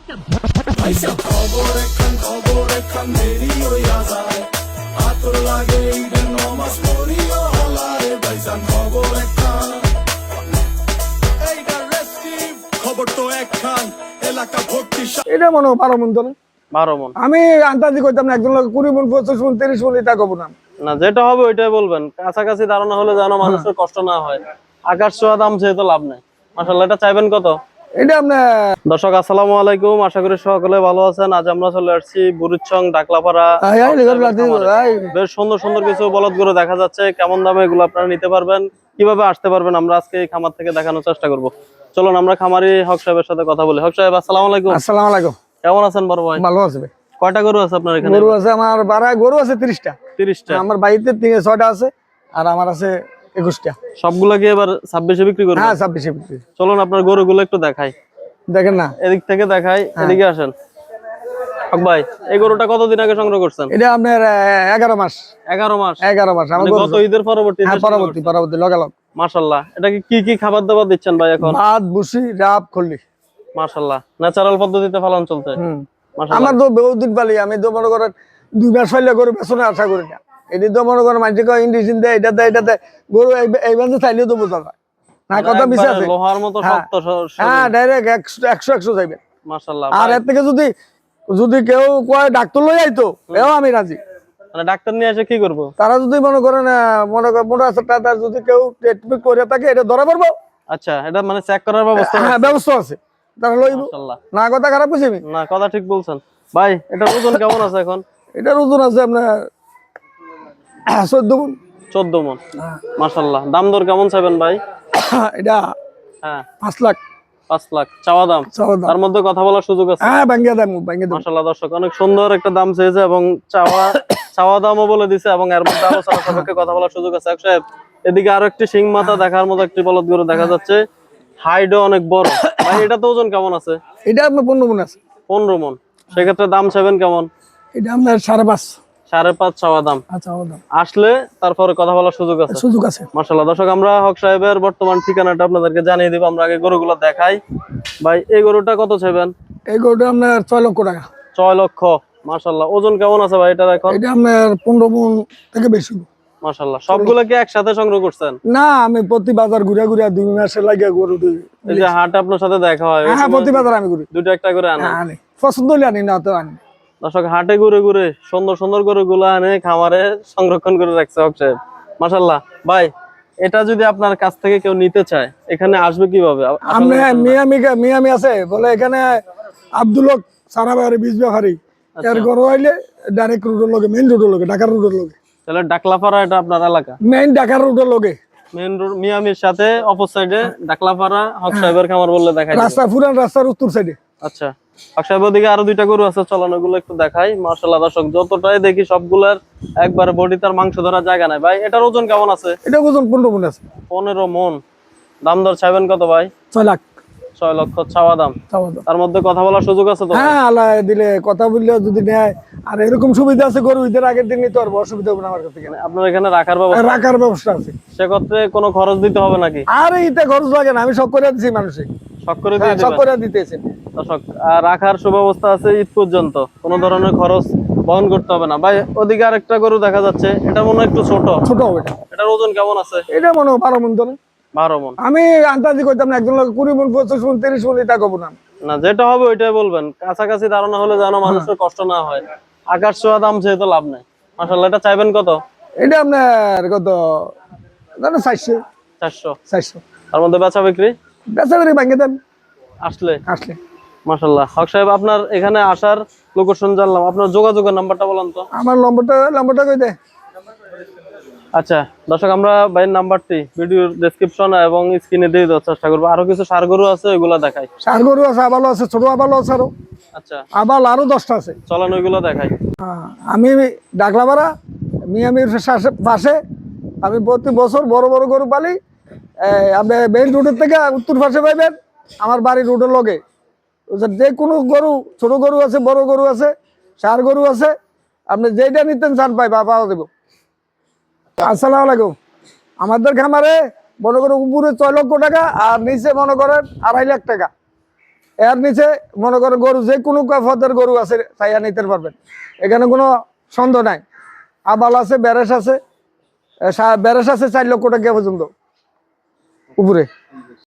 এটা মনে হয় 12 মন ধরে। 12 মন আমি আন্দাজি করতাম না, একজন লোক 20 মন 25 মন 30 মন এটা কব না। না, যেটা হবে ওইটাই বলবেন, কাছাকাছি ধারণা হলে যেন মানুষের কষ্ট না হয়। আকাশ ছোঁয়া দাম যেহেতু লাভ নাই। মাশাআল্লাহ, এটা চাইবেন কত? এটা আপনার দর্শক আসসালামু আলাইকুম, আশা করি সকলে ভালো আছেন। আজ আমরা চলে আসছি বুরুচং ডাকলাপাড়া। বেশ সুন্দর সুন্দর কিছু বলদ গরু দেখা যাচ্ছে। কেমন দামে এগুলো আপনারা নিতে পারবেন, কিভাবে আসতে পারবেন, আমরা আজকে এই খামার থেকে দেখানোর চেষ্টা করব। চলুন আমরা খামারি হক সাহেবের সাথে কথা বলি। হক সাহেব আসসালামু আলাইকুম। আসসালামু আলাইকুম। কেমন আছেন বড় ভাই? ভালো আছে ভাই। কয়টা গরু আছে আপনার এখানে? গরু আছে আমার গরু আছে 30টা। 30টা? আমার বাড়িতে 6টা আছে, আর আমার আছে 21টা। সবগুলা কি এবার 26-এ বিক্রি করবেন? হ্যাঁ 26-এ বিক্রি। চলুন আপনার গরুগুলো একটু দেখাই। দেখেন না, এদিক থেকে দেখাই, এদিকে আসেন। হক ভাই, এই গরুটা কতদিন আগে সংগ্রহ করছেন? এটা আপনার 11 মাস। 11 মাস? 11 মাস আমার গত ঈদের পরবর্তী? হ্যাঁ, পরবর্তী লগালগ। মাশাআল্লাহ, এটা কি খাবার দাবার দিচ্ছেন ভাই এখন? ভাত, ভুসি, ডাব, খল্লি। মাশাআল্লাহ, ন্যাচারাল পদ্ধতিতে পালন চলছে। মাশাআল্লাহ, আমার তো বহুত দিন পালি, আমি তো মনে করেন 2 মাস পাইলে গরু বেচনে আশা করি না। এটি তো মনে করেন মানুষ ইন্ডিজিন দেয়, এটা দেয়, এটা দেয়, গরু এইবার চাইলেও তো বোঝা যায় না। কথা মিশে আছে, লোহার মতো শক্ত। হ্যাঁ, ডাইরেক্ট 100 যাইবে। মাশাআল্লাহ। আর এর থেকে যদি কেউ কয় ডাক্তার লই আইতো, এও আমি রাজি। মানে ডাক্তার নিয়ে এসে কি করব? তারা যদি মনে করেন মোটা টাটা যদি কেউ ট্রিটমেন্ট করে থাকে, এটা ধরা পড়বো। আচ্ছা, এটা মানে চেক করার ব্যবস্থা? হ্যাঁ, ব্যবস্থা আছে, তারা লইব। মাশাআল্লাহ, না কথা খারাপ বুঝি আমি? না, কথা ঠিক বলছেন ভাই। এটা ওজন কেমন আছে এখন? এটার ওজন আছে আপনার 14 মণ। 14 মণ? মাশাআল্লাহ। দাম দর কেমন চাইবেন ভাই? এটা হ্যাঁ 5 লাখ। 5 লাখ চাওয়া দাম? তার মধ্যে কথা বলার সুযোগ আছে? হ্যাঁ, ভাঙ্গিয়া দাম। মাশাআল্লাহ, দর্শক অনেক সুন্দর একটা দাম চেয়েছে এবং চাওয়া দামও বলে দিছে, এবং এর মধ্যে আলোচনা সাপেক্ষে কথা বলার সুযোগ আছে। সাহেব, এদিকে আরো একটি সিং মাথা দেখার মতো একটি বলদ গরু দেখা যাচ্ছে, হাইটও অনেক বড়। ভাই, এটা তো ওজন কেমন আছে? এটা আপনার 15 মণ আছে। 15 মণ? সেক্ষেত্রে দাম চাইবেন কেমন? এটা আপনার 5.5। 5.5 চাওয়া দাম। আসলে তারপরে কথা বলার সুযোগ আছে। মাশাআল্লাহ, দর্শক আমরা হক সাহেবের বর্তমান ঠিকানাটা আপনাদেরকে জানিয়ে দিব। আমরা আগে গরুগুলো দেখাই। ভাই, এই গরুটা কত চাইবেন? এই গরুটা আপনার 6 লক্ষ টাকা। 6 লক্ষ? মাশাআল্লাহ। ওজন কেমন আছে ভাই এটার এখন? এটা আপনার 15 মণ থেকে বেশি। মাশাআল্লাহ। সবগুলো কি একসাথে সংগ্রহ করছেন? না, আমি প্রতি বাজার ঘুরে 2 মাসে লাগে গরু। এই যে হাট আপনার সাথে দেখা হয়? হ্যাঁ, প্রতি বাজার আমি ঘুরি। দুটো একটা করে আনি? পছন্দ হলে আনি, না তো আনি। দর্শক, হাটে ঘুরে ঘুরে সুন্দর সুন্দর গরুগুলো আনে খামারে সংরক্ষণ করে রাখছে হক সাহেব। মাশাআল্লাহ। ভাই, এটা যদি আপনার কাছ থেকে কেউ নিতে চায়, এখানে আসবে কিভাবে? আমরা মিয়ামি আছে বলে, এখানে আব্দুল হক সারাবাড়ি বীজ ব্যাপারী, এর গরু আইলে ডাইরেক্ট রোডের লগে, মেইন রোডের লগে, ঢাকার রোডের লগে। তাহলে ডাকলাপাড়া এটা আপনার এলাকা? মেইন ঢাকার রোডের লগে, মেইন রোড মিয়ামির সাথে অপর সাইডে ডাকলাপাড়া হক সাহেবের খামার বললে দেখাই রাস্তা, পুরান রাস্তার উত্তর সাইডে। আচ্ছা, হক সাহেব ওদিকে আরো 2টা গরু আছে, চলুন ওগুলো একটু দেখাই। মাশাআল্লাহ, দর্শক যতটাই দেখি সবগুলার একবারে বডি, তার মাংস ধরার জায়গা নাই। ভাই, এটার ওজন কেমন আছে? এটা ওজন 15 মণ আছে। 15 মণ? দাম দর চাইবেন কত ভাই? 6 লাখ। 6 লক্ষ চাওয়া দাম। তার মধ্যে কথা বলার সুযোগ আছে তো? হ্যাঁ, আল্লাহ দিলে কথা বললে যদি নেয়। আর এরকম সুবিধা আছে, গরু ঈদের আগের দিন নিতে পারবো, অসুবিধা হবে না আমার কাছে। আপনার এখানে রাখার ব্যবস্থা আছে? সেক্ষেত্রে কোনো খরচ দিতে হবে নাকি? আরে ইতে খরচ লাগে না, আমি সব করে দিচ্ছি মানুষে। শখ করে দিতেছে। দর্শক, রাখার সুব্যবস্থা আছে ঈদ পর্যন্ত, কোনো ধরনের খরচ বহন করতে হবে না। ভাই, ওদিকে আরেকটা গরু দেখা যাচ্ছে, এটা মনে হয় একটু ছোট হবে। এটার ওজন কেমন আছে? এটা মনে হয় 12 মণ ধরে। 12 মণ? আমি আন্দাজি করতাম না, একজন লোক 20 মণ 25 মণ 30 মণ এটা কব না। না, যেটা হবে ওইটাই বলবেন, কাছাকাছি ধারণা হলে যেন মানুষের কষ্ট না হয়। আকাশ ছোঁয়া দাম যেহেতু লাভ নাই। মাশাআল্লাহ, এটা চাইবেন কত? এটা আপনার কত? 400। তার মধ্যে বেচা বিক্রি ভাঙ্গে দেন আসলে? মাশাআল্লাহ। হক সাহেব, আপনার এখানে আসার লোকেশন জানলাম, আপনার যোগাযোগের নাম্বারটা বলেন তো। আমার নম্বরটা কই দে? আচ্ছা, দর্শক আমরা ভাইয়ের নাম্বারটি ভিডিওর ডেসক্রিপশন এবং স্ক্রিনে দিয়ে দেওয়ার চেষ্টা করবো। আরো কিছু ষাঁড় গরু আছে, ওইগুলো দেখাই। ষাঁড় গরু আছে, আবালও আছে, ছোট আবালও আছে আরো। আচ্ছা, আবাল আরো 10টা আছে। চলেন ওইগুলো দেখাই। আমি ডাকলাপাড়া মিয়ামির পাশে, আমি প্রতি বছর বড় বড় গরু পালি। আপনি মেইন রোডের থেকে উত্তর পাশে পাইবেন, আমার বাড়ির রোডের লগে। যে কোনো গরু, ছোট গরু আছে, বড় গরু আছে, ষাঁড় গরু আছে, আপনি যেটা নিতেন চান পাওয়া দেব। আসসালামু আলাইকুম। আমাদের খামারে মনে করেন উপরে 6 লক্ষ টাকা, আর নিচে মনে করেন 2.5 লাখ টাকা। এর নিচে মনে করেন গরু যে কোনো পদের গরু আছে চাইয়া নিতে পারবেন, এখানে কোনো সন্দেহ নাই। আবাল আছে, ব্যারেস আছে, ব্যারেস আছে 4 লক্ষ টাকা পর্যন্ত উপরে।